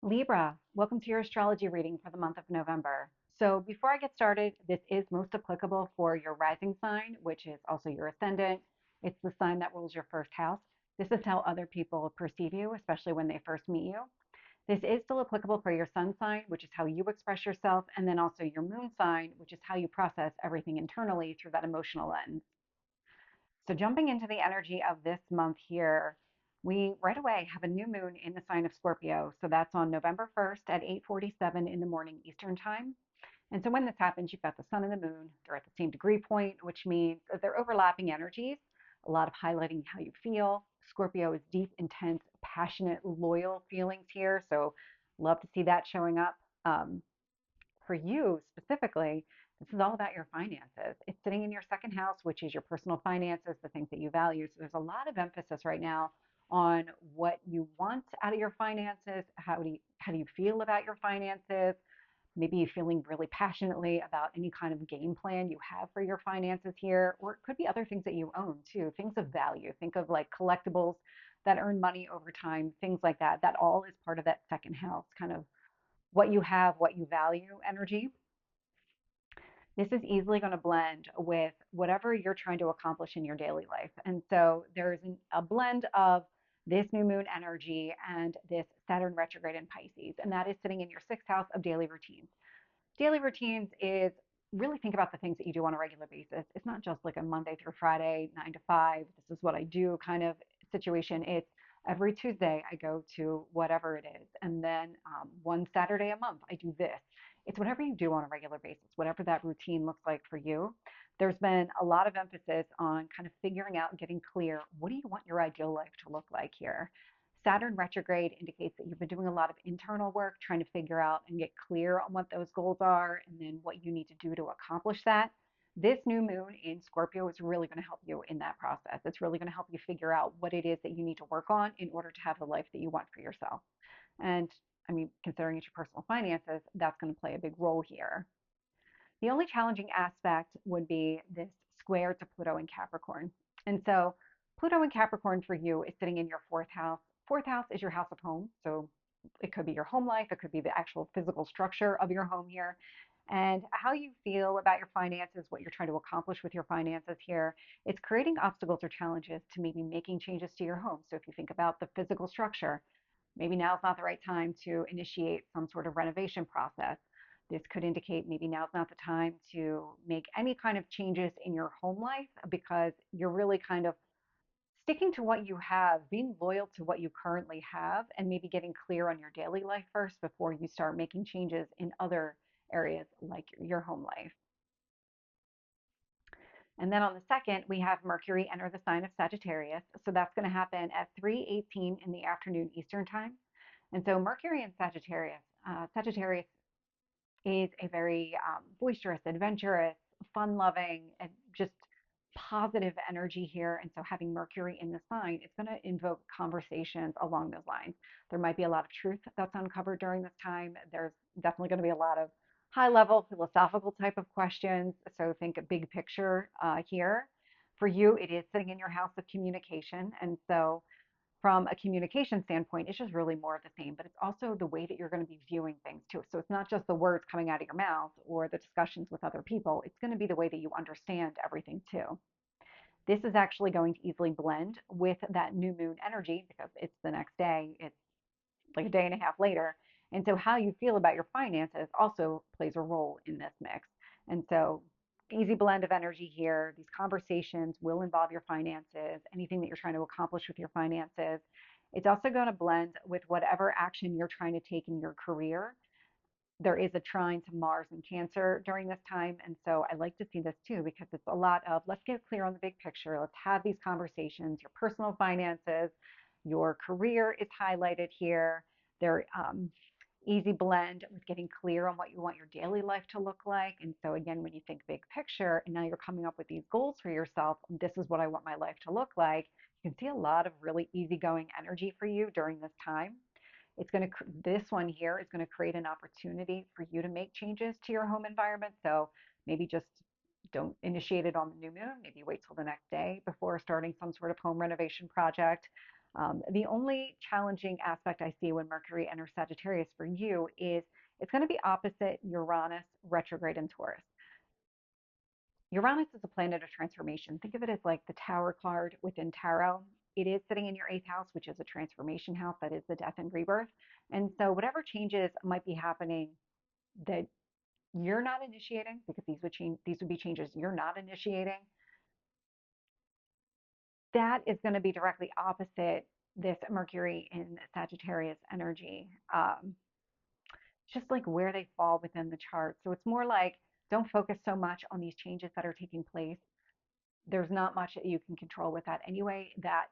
Libra, welcome to your astrology reading for the month of November. So, before I get started, this is most applicable for your rising sign, which is also your ascendant. It's the sign that rules your first house. This is how other people perceive you, especially when they first meet you. This is still applicable for your sun sign, which is how you express yourself, and then also your moon sign, which is how you process everything internally through that emotional lens. So, jumping into the energy of this month here, we right away have a new moon in the sign of Scorpio. So, that's on November 1st at 8:47 in the morning Eastern Time. And so, when this happens, you've got the sun and the moon. They're at the same degree point, which means that they're overlapping energies, a lot of highlighting how you feel. Scorpio is deep, intense, passionate, loyal feelings here. So, love to see that showing up. Um, for you specifically, this is all about your finances. It's sitting in your second house, which is your personal finances, the things that you value. So there's a lot of emphasis right now on what you want out of your finances. How do you feel about your finances? Maybe you're feeling really passionately about any kind of game plan you have for your finances here, or it could be other things that you own too, things of value. Think of like collectibles that earn money over time, things like that. That all is part of that second house, kind of what you have, what you value energy. This is easily going to blend with whatever you're trying to accomplish in your daily life. And so there's a blend of this new moon energy and this Saturn retrograde in Pisces, and that is sitting in your sixth house of daily routines. Daily routines is really think about the things that you do on a regular basis. It's not just like a Monday through Friday, 9 to 5, this is what I do kind of situation. It's every Tuesday I go to whatever it is. And then one Saturday a month I do this. It's whatever you do on a regular basis, whatever that routine looks like for you. There's been a lot of emphasis on kind of figuring out and getting clear, what do you want your ideal life to look like here? Saturn retrograde indicates that you've been doing a lot of internal work, trying to figure out and get clear on what those goals are and then what you need to do to accomplish that. This new moon in Scorpio is really going to help you in that process. It's really going to help you figure out what it is that you need to work on in order to have the life that you want for yourself. And I mean, considering it's your personal finances, that's going to play a big role here. The only challenging aspect would be this square to Pluto in Capricorn. And so Pluto in Capricorn for you is sitting in your fourth house. Fourth house is your house of home. So it could be your home life, it could be the actual physical structure of your home here. And how you feel about your finances, what you're trying to accomplish with your finances here, it's creating obstacles or challenges to maybe making changes to your home. So if you think about the physical structure, maybe now's not the right time to initiate some sort of renovation process. This could indicate maybe now's not the time to make any kind of changes in your home life because you're really kind of sticking to what you have, being loyal to what you currently have, and maybe getting clear on your daily life first before you start making changes in other areas like your home life. And then on the second, we have Mercury enter the sign of Sagittarius. So that's going to happen at 3:18 in the afternoon Eastern time. And so Mercury in Sagittarius, Sagittarius is a very boisterous, adventurous, fun-loving, and just positive energy here. And so having Mercury in the sign, it's going to invoke conversations along those lines. There might be a lot of truth that's uncovered during this time. There's definitely going to be a lot of high-level philosophical type of questions. So think a big picture here. For you, it is sitting in your house of communication. And so from a communication standpoint, it's just really more of the same, but it's also the way that you're going to be viewing things too. So it's not just the words coming out of your mouth or the discussions with other people, it's going to be the way that you understand everything too. This is actually going to easily blend with that new moon energy because it's the next day, it's like a day and a half later. And so how you feel about your finances also plays a role in this mix. And so easy blend of energy here. These conversations will involve your finances, anything that you're trying to accomplish with your finances. It's also going to blend with whatever action you're trying to take in your career. There is a trine to Mars and Cancer during this time. And so I like to see this too because it's a lot of let's get clear on the big picture. Let's have these conversations. Your personal finances, your career is highlighted here. They're easy blend with getting clear on what you want your daily life to look like. And so, again, when you think big picture and now you're coming up with these goals for yourself, this is what I want my life to look like. You can see a lot of really easygoing energy for you during this time. It's going to, this one here is going to create an opportunity for you to make changes to your home environment. So maybe just don't initiate it on the new moon. Maybe wait till the next day before starting some sort of home renovation project. The only challenging aspect I see when Mercury enters Sagittarius for you is it's going to be opposite Uranus retrograde in Taurus. Uranus is a planet of transformation. Think of it as like the Tower card within tarot. It is sitting in your eighth house, which is a transformation house. That is the death and rebirth. And so whatever changes might be happening that you're not initiating, because these would be changes you're not initiating, that is going to be directly opposite this Mercury in Sagittarius energy. Just like where they fall within the chart. So it's more like don't focus so much on these changes that are taking place. There's not much that you can control with that anyway. That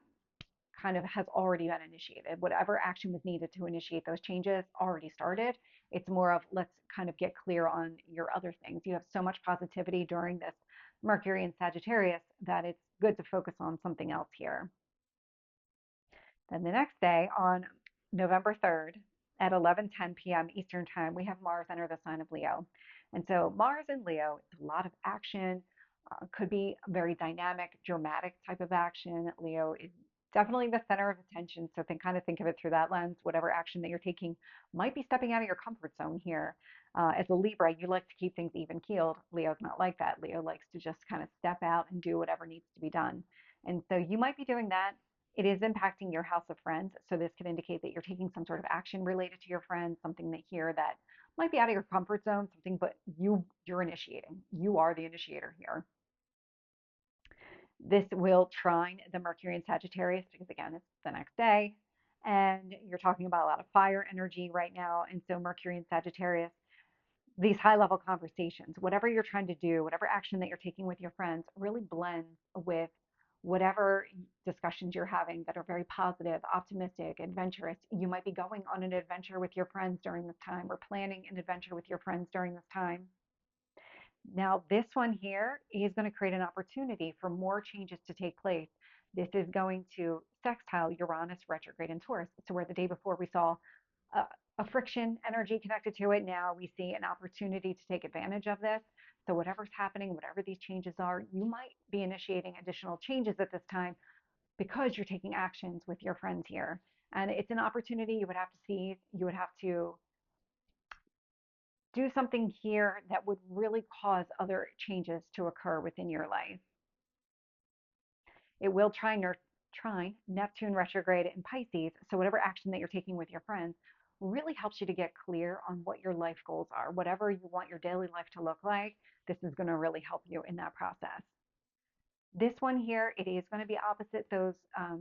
kind of has already been initiated. Whatever action was needed to initiate those changes already started. It's more of let's kind of get clear on your other things. You have so much positivity during this Mercury in Sagittarius that it's good to focus on something else here. Then the next day, on November 3rd at 11:10 p.m. Eastern Time, we have Mars enter the sign of Leo. And so Mars in Leo, it's a lot of action, could be a very dynamic, dramatic type of action. Leo is definitely the center of attention, so kind of think of it through that lens. Whatever action that you're taking might be stepping out of your comfort zone here. As a Libra, you like to keep things even keeled. Leo's not like that. Leo likes to just kind of step out and do whatever needs to be done. And so you might be doing that. It is impacting your house of friends. So this could indicate that you're taking some sort of action related to your friends, something that here that might be out of your comfort zone, something, but you're initiating. You are the initiator here. This will trine the Mercury in Sagittarius because again, it's the next day. And you're talking about a lot of fire energy right now. And so Mercury in Sagittarius, these high level conversations, whatever you're trying to do, whatever action that you're taking with your friends really blends with whatever discussions you're having that are very positive, optimistic, adventurous. You might be going on an adventure with your friends during this time or planning an adventure with your friends during this time. Now, this one here is going to create an opportunity for more changes to take place. This is going to sextile Uranus retrograde in Taurus. So where the day before we saw a, a friction energy connected to it, now we see an opportunity to take advantage of this. So whatever's happening, whatever these changes are, you might be initiating additional changes at this time because you're taking actions with your friends here. And it's an opportunity you would have to seize. You would have to do something here that would really cause other changes to occur within your life. It will trine Neptune retrograde in Pisces. So whatever action that you're taking with your friends really helps you to get clear on what your life goals are. Whatever you want your daily life to look like, this is going to really help you in that process. This one here, it is going to be opposite those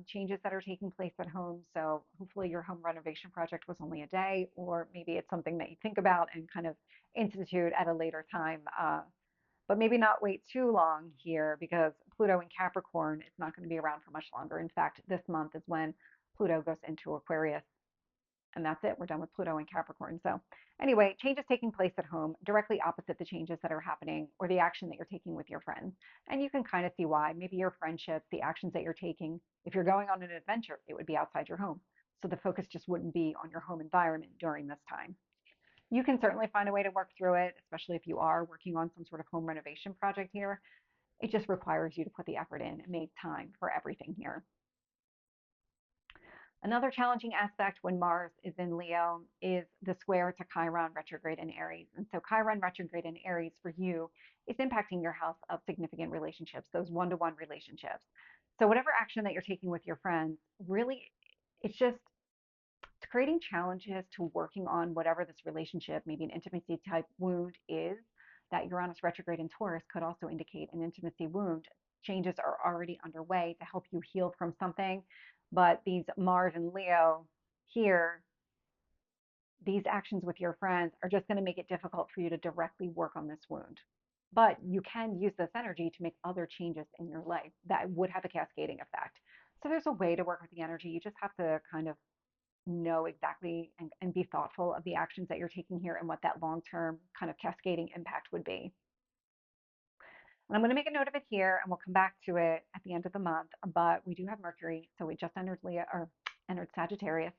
changes that are taking place at home. So hopefully your home renovation project was only a day, or maybe it's something that you think about and kind of institute at a later time. But maybe not wait too long here because Pluto in Capricorn is not going to be around for much longer. In fact, this month is when Pluto goes into Aquarius. And that's it. We're done with Pluto in Capricorn. So anyway, changes taking place at home, directly opposite the changes that are happening or the action that you're taking with your friends. And you can kind of see why. Maybe your friendships, the actions that you're taking, if you're going on an adventure, it would be outside your home. So the focus just wouldn't be on your home environment during this time. You can certainly find a way to work through it, especially if you are working on some sort of home renovation project here. It just requires you to put the effort in and make time for everything here. Another challenging aspect when Mars is in Leo is the square to Chiron retrograde in Aries. And so Chiron retrograde in Aries for you is impacting your house of significant relationships, those one-to-one relationships. So whatever action that you're taking with your friends, really, it's just it's creating challenges to working on whatever this relationship, maybe an intimacy type wound is. That Uranus retrograde in Taurus could also indicate an intimacy wound. Changes are already underway to help you heal from something. But these Mars and Leo here, these actions with your friends are just going to make it difficult for you to directly work on this wound. But you can use this energy to make other changes in your life that would have a cascading effect. So there's a way to work with the energy. You just have to kind of know exactly and be thoughtful of the actions that you're taking here and what that long-term kind of cascading impact would be. And I'm going to make a note of it here and we'll come back to it at the end of the month. But we do have Mercury. So we just entered Leo or entered Sagittarius.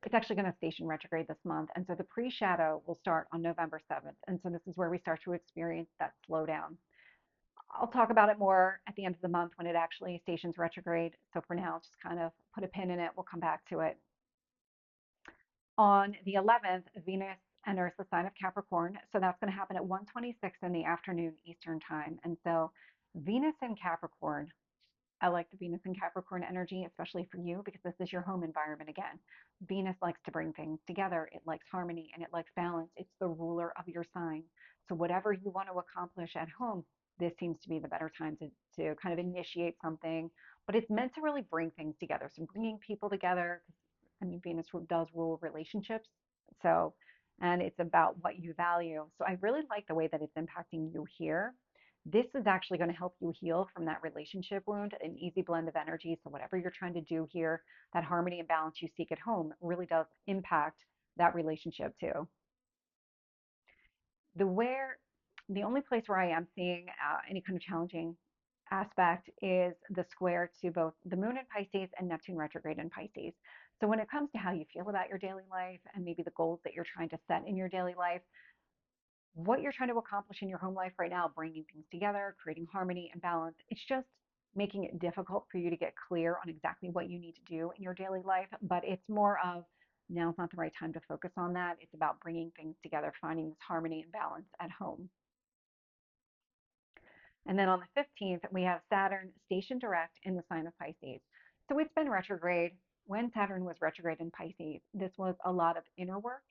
It's actually going to station retrograde this month. And so the pre-shadow will start on November 7th. And so this is where we start to experience that slowdown. I'll talk about it more at the end of the month when it actually stations retrograde. So for now, just kind of put a pin in it. We'll come back to it. On the 11th, Venus enters the sign of Capricorn. So that's going to happen at 1:26 in the afternoon Eastern time. And so Venus in Capricorn, I like the Venus and Capricorn energy, especially for you, because this is your home environment again. Venus likes to bring things together. It likes harmony and it likes balance. It's the ruler of your sign. So whatever you want to accomplish at home, this seems to be the better time to kind of initiate something. But it's meant to really bring things together. So bringing people together, because I mean, Venus does rule relationships. So, and it's about what you value. So I really like the way that it's impacting you here. This is actually going to help you heal from that relationship wound, an easy blend of energy. So, whatever you're trying to do here, that harmony and balance you seek at home really does impact that relationship too. The where the only place where I am seeing any kind of challenging aspect is the square to both the moon in Pisces and Neptune retrograde in Pisces. So, when it comes to how you feel about your daily life and maybe the goals that you're trying to set in your daily life, what you're trying to accomplish in your home life right now, bringing things together, creating harmony and balance, it's just making it difficult for you to get clear on exactly what you need to do in your daily life. But it's more of now's not the right time to focus on that. It's about bringing things together, finding this harmony and balance at home. And then on the 15th, we have Saturn stationed direct in the sign of Pisces. So it's been retrograde. When Saturn was retrograde in Pisces, this was a lot of inner work,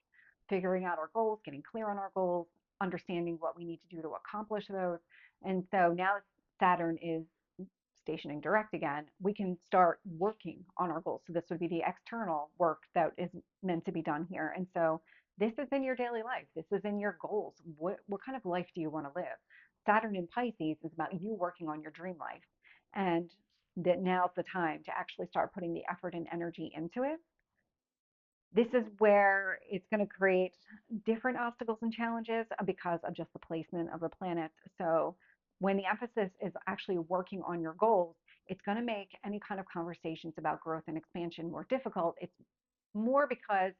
figuring out our goals, getting clear on our goals, understanding what we need to do to accomplish those. And so now that Saturn is stationing direct again, we can start working on our goals. So this would be the external work that is meant to be done here. And so this is in your daily life. This is in your goals. What kind of life do you want to live? Saturn in Pisces is about you working on your dream life. And that now's the time to actually start putting the effort and energy into it. This is where it's going to create different obstacles and challenges because of just the placement of the planets. So, when the emphasis is actually working on your goals, it's going to make any kind of conversations about growth and expansion more difficult. It's more because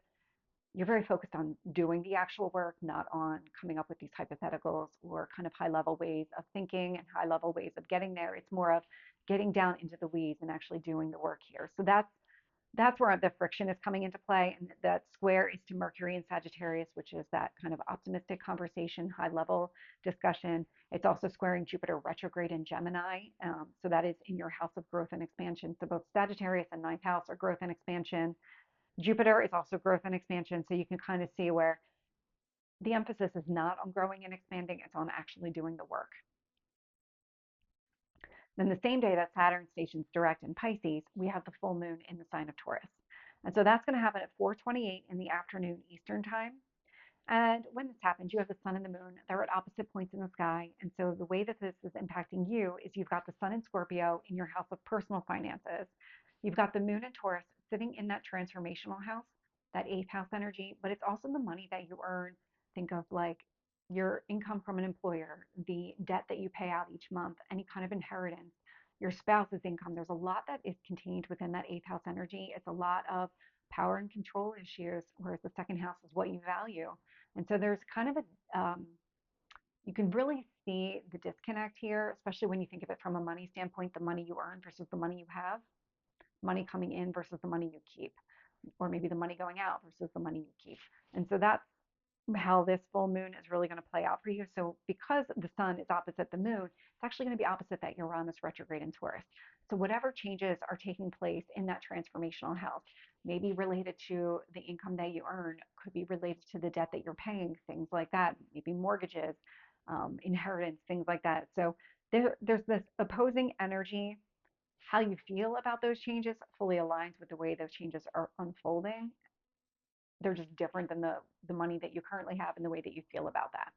you're very focused on doing the actual work, not on coming up with these hypotheticals or kind of high level ways of thinking and high level ways of getting there. It's more of getting down into the weeds and actually doing the work here. So that's where the friction is coming into play. And that square is to Mercury and Sagittarius, which is that kind of optimistic conversation, high level discussion. It's also squaring Jupiter retrograde in Gemini. So that is in your house of growth and expansion. So both Sagittarius and ninth house are growth and expansion. Jupiter is also growth and expansion. So you can kind of see where the emphasis is not on growing and expanding, it's on actually doing the work. Then the same day that Saturn stations direct in Pisces, we have the full moon in the sign of Taurus. And so that's going to happen at 4:28 in the afternoon Eastern time. And when this happens, you have the sun and the moon. They're at opposite points in the sky. And so the way that this is impacting you is you've got the sun in Scorpio in your house of personal finances. You've got the moon in Taurus sitting in that transformational house, that eighth house energy, but it's also the money that you earn. Think of like your income from an employer, the debt that you pay out each month, any kind of inheritance, your spouse's income. There's a lot that is contained within that eighth house energy. It's a lot of power and control issues, whereas the second house is what you value. And so there's kind of you can really see the disconnect here, especially when you think of it from a money standpoint, the money you earn versus the money you have, money coming in versus the money you keep, or maybe the money going out versus the money you keep. And so that's how this full moon is really going to play out for you. So because the sun is opposite the moon, it's actually going to be opposite that Uranus retrograde in Taurus. So whatever changes are taking place in that transformational house, maybe related to the income that you earn, could be related to the debt that you're paying, things like that, maybe mortgages, inheritance, things like that. So there's this opposing energy. How you feel about those changes fully aligns with the way those changes are unfolding. They're just different than the money that you currently have and the way that you feel about that.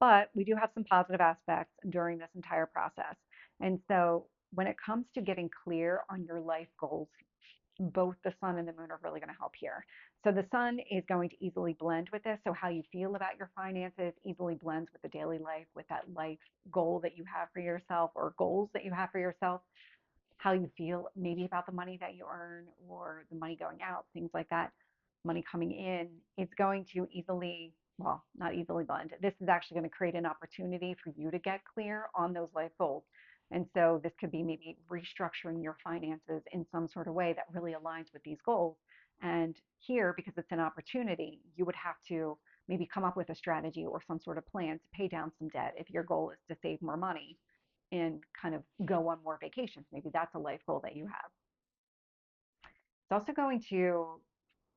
But we do have some positive aspects during this entire process. And so when it comes to getting clear on your life goals, both the sun and the moon are really going to help here. So the sun is going to easily blend with this. So how you feel about your finances easily blends with the daily life, with that life goal that you have for yourself or goals that you have for yourself. How you feel maybe about the money that you earn or the money going out, things like that, money coming in, it's going to easily well, not easily blend. This is actually going to create an opportunity for you to get clear on those life goals. And so this could be maybe restructuring your finances in some sort of way that really aligns with these goals. And here, because it's an opportunity, you would have to maybe come up with a strategy or some sort of plan to pay down some debt if your goal is to save more money and kind of go on more vacations. Maybe that's a life goal that you have. It's also going to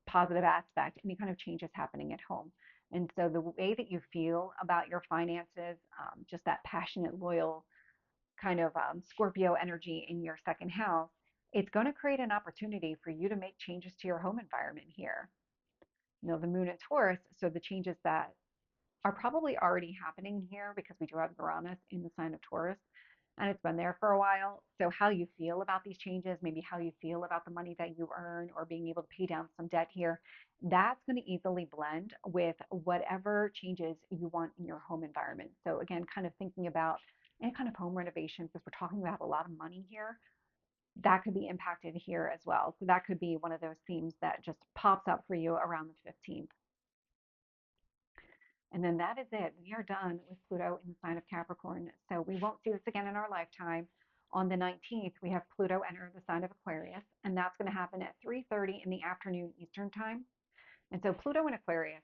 positive aspect any kind of changes happening at home. And so the way that you feel about your finances, just that passionate, loyal kind of Scorpio energy in your second house, it's going to create an opportunity for you to make changes to your home environment here. You know, the moon in Taurus, so the changes that are probably already happening here because we do have Uranus in the sign of Taurus and it's been there for a while. So how you feel about these changes, maybe how you feel about the money that you earn or being able to pay down some debt here, that's going to easily blend with whatever changes you want in your home environment. So again, kind of thinking about any kind of home renovations, because we're talking about a lot of money here, that could be impacted here as well. So that could be one of those themes that just pops up for you around the 15th. And then that is it. We are done with Pluto in the sign of Capricorn. So we won't see this again in our lifetime. On the 19th, we have Pluto enter the sign of Aquarius, and that's going to happen at 3:30 in the afternoon Eastern time. And so Pluto in Aquarius.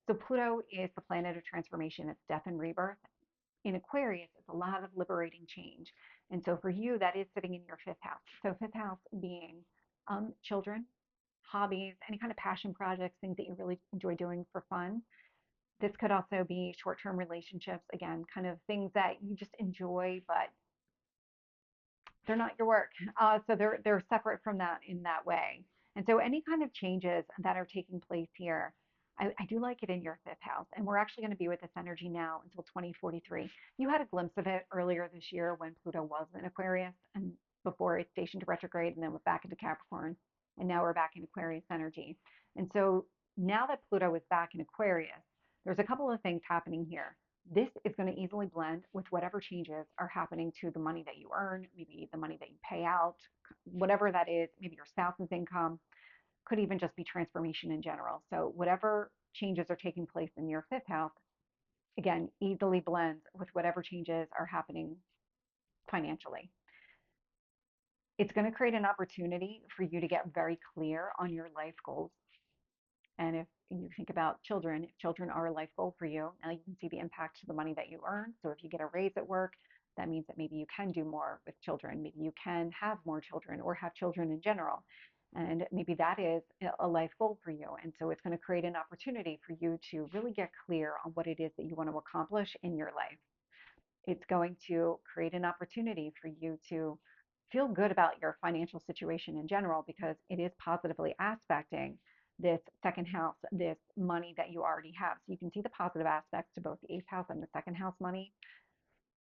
So Pluto is the planet of transformation. It's death and rebirth. In Aquarius, it's a lot of liberating change. And so for you, that is sitting in your fifth house. So fifth house being children, hobbies, any kind of passion projects, things that you really enjoy doing for fun. This could also be short-term relationships, again, kind of things that you just enjoy, but they're not your work. So they're separate from that in that way. And so any kind of changes that are taking place here, I do like it in your fifth house. And we're actually going to be with this energy now until 2043. You had a glimpse of it earlier this year when Pluto was in Aquarius and before it stationed retrograde and then went back into Capricorn. And now we're back in Aquarius energy. And so now that Pluto is back in Aquarius, there's a couple of things happening here. This is going to easily blend with whatever changes are happening to the money that you earn, maybe the money that you pay out, whatever that is, maybe your spouse's income, could even just be transformation in general. So whatever changes are taking place in your fifth house, again, easily blends with whatever changes are happening financially. It's going to create an opportunity for you to get very clear on your life goals. And if you think about children, if children are a life goal for you, now you can see the impact to the money that you earn. So if you get a raise at work, that means that maybe you can do more with children. Maybe you can have more children or have children in general. And maybe that is a life goal for you. And so it's going to create an opportunity for you to really get clear on what it is that you want to accomplish in your life. It's going to create an opportunity for you to feel good about your financial situation in general because it is positively aspecting this second house, this money that you already have. So you can see the positive aspects to both the eighth house and the second house money.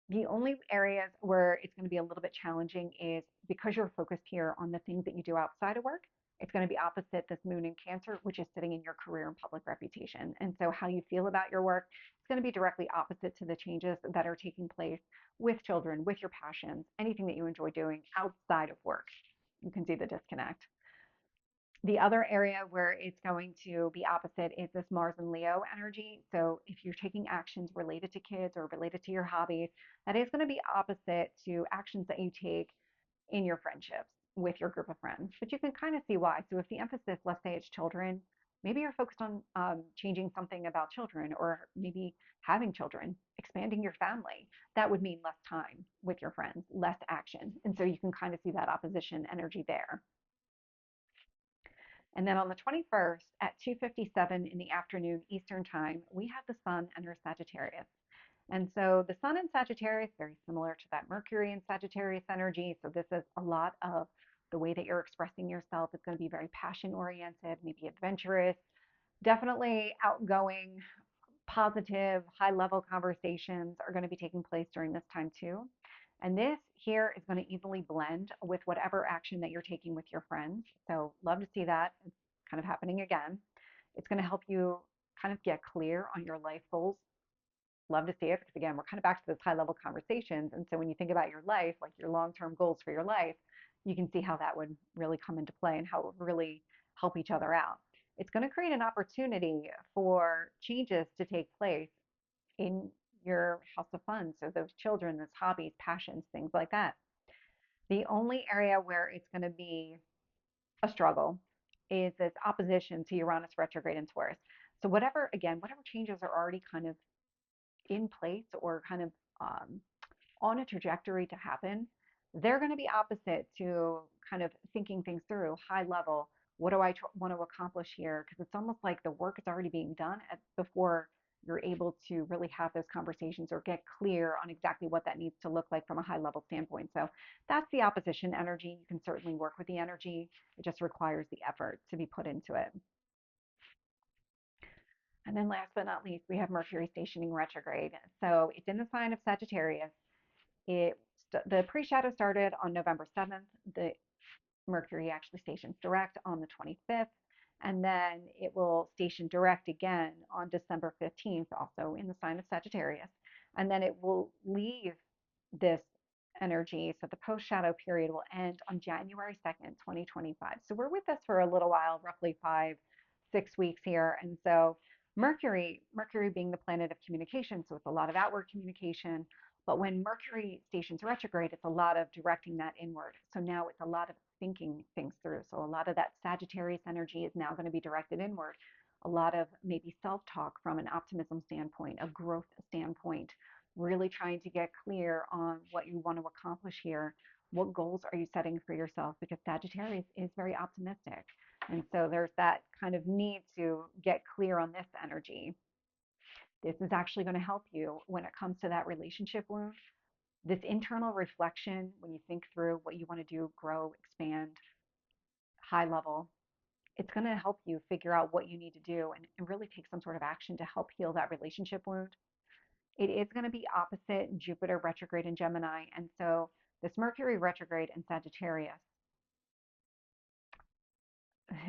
The only areas where it's going to be a little bit challenging is because you're focused here on the things that you do outside of work, it's going to be opposite this moon in Cancer, which is sitting in your career and public reputation. And so how you feel about your work is going to be directly opposite to the changes that are taking place with children, with your passions, anything that you enjoy doing outside of work. You can see the disconnect. The other area where it's going to be opposite is this Mars and Leo energy. So if you're taking actions related to kids or related to your hobbies, that is going to be opposite to actions that you take in your friendships with your group of friends. But you can kind of see why. So if the emphasis, let's say it's children, maybe you're focused on changing something about children or maybe having children, expanding your family. That would mean less time with your friends, less action. And so you can kind of see that opposition energy there. And then on the 21st at 2:57 in the afternoon Eastern time, we have the sun enter Sagittarius. And so the sun in Sagittarius, very similar to that Mercury in Sagittarius energy. So this is a lot of the way that you're expressing yourself. It's going to be very passion oriented, maybe adventurous, definitely outgoing, positive, high level conversations are going to be taking place during this time too. And this here is going to easily blend with whatever action that you're taking with your friends. So love to see that. It's kind of happening again. It's going to help you kind of get clear on your life goals. Love to see it because again, we're kind of back to those high level conversations. And so when you think about your life, like your long-term goals for your life, you can see how that would really come into play and how it would really help each other out. it's going to create an opportunity for changes to take place in your house of fun. So those children, those hobbies, passions, things like that. The only area where it's going to be a struggle is this opposition to Uranus retrograde in Taurus. So whatever, again, whatever changes are already kind of in place or kind of um, on a trajectory to happen, they're going to be opposite to kind of thinking things through, high level. What do I want to accomplish here? Because it's almost like the work is already being done before you're able to really have those conversations or get clear on exactly what that needs to look like from a high level standpoint. So that's the opposition energy. You can certainly work with the energy. It just requires the effort to be put into it. And then last but not least, we have Mercury stationing retrograde. So it's in the sign of Sagittarius. The pre-shadow started on November 7th. The Mercury actually stations direct on the 25th, and then it will station direct again on December 15th, also in the sign of Sagittarius. And then it will leave this energy. So the post-shadow period will end on January 2nd, 2025. So we're with this for a little while, roughly 5, 6 weeks here. And so Mercury being the planet of communication, so it's a lot of outward communication. But when Mercury stations retrograde, it's a lot of directing that inward. So now it's a lot of thinking things through. So a lot of that Sagittarius energy is now going to be directed inward. A lot of maybe self-talk from an optimism standpoint, a growth standpoint, really trying to get clear on what you want to accomplish here. What goals are you setting for yourself? Because Sagittarius is very optimistic. And so there's that kind of need to get clear on this energy. This is actually going to help you when it comes to that relationship wound. This internal reflection, when you think through what you want to do, grow, expand, high level, it's going to help you figure out what you need to do and really take some sort of action to help heal that relationship wound. It is going to be opposite Jupiter retrograde in Gemini. And so this Mercury retrograde in Sagittarius,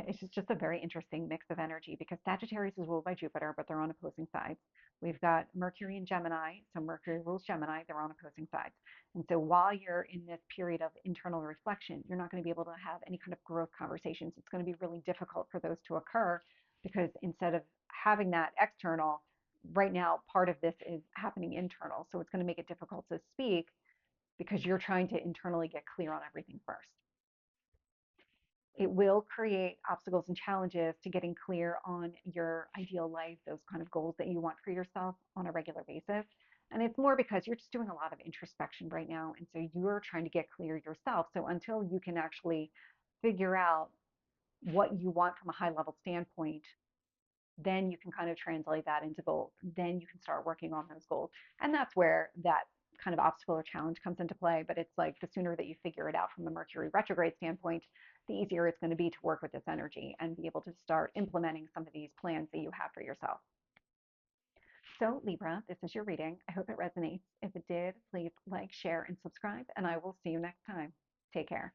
it's just a very interesting mix of energy because Sagittarius is ruled by Jupiter, but they're on opposing sides. We've got Mercury in Gemini. So Mercury rules Gemini. They're on opposing sides. And so while you're in this period of internal reflection, you're not going to be able to have any kind of growth conversations. It's going to be really difficult for those to occur because instead of having that external, right now, part of this is happening internal. So it's going to make it difficult to speak because you're trying to internally get clear on everything first. It will create obstacles and challenges to getting clear on your ideal life, those kind of goals that you want for yourself on a regular basis. And it's more because you're just doing a lot of introspection right now. And so you're trying to get clear yourself. So until you can actually figure out what you want from a high level standpoint, then you can kind of translate that into goals. Then you can start working on those goals. And that's where that kind of obstacle or challenge comes into play. But it's like the sooner that you figure it out from the Mercury retrograde standpoint, the easier it's going to be to work with this energy and be able to start implementing some of these plans that you have for yourself. So Libra, this is your reading. I hope it resonates. If it did, please like, share, and subscribe, and I will see you next time. Take care.